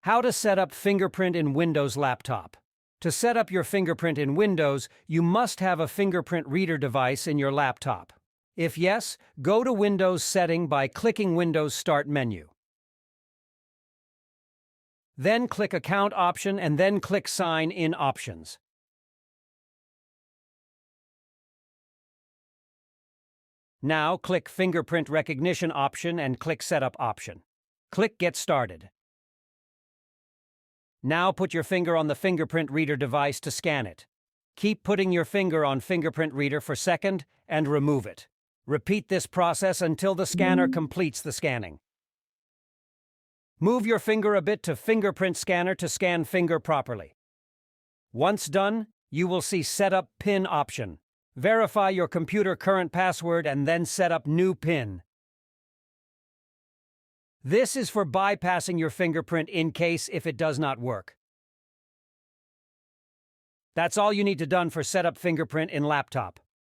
How to set up Fingerprint in Windows laptop. To set up your Fingerprint in Windows, you must have a fingerprint reader device in your laptop. If yes, go to Windows Setting by clicking Windows Start menu. Then click Account option and then click Sign In options. Now click Fingerprint Recognition option and click Setup option. Click Get Started. Now put your finger on the fingerprint reader device to scan it. Keep putting your finger on fingerprint reader for a second and remove it. Repeat this process until the scanner completes the scanning. Move your finger a bit to fingerprint scanner to scan finger properly. Once done, you will see Setup PIN option. Verify your computer current password and then set up new PIN. This is for bypassing your fingerprint in case if it does not work. That's all you need to done for setup fingerprint in laptop.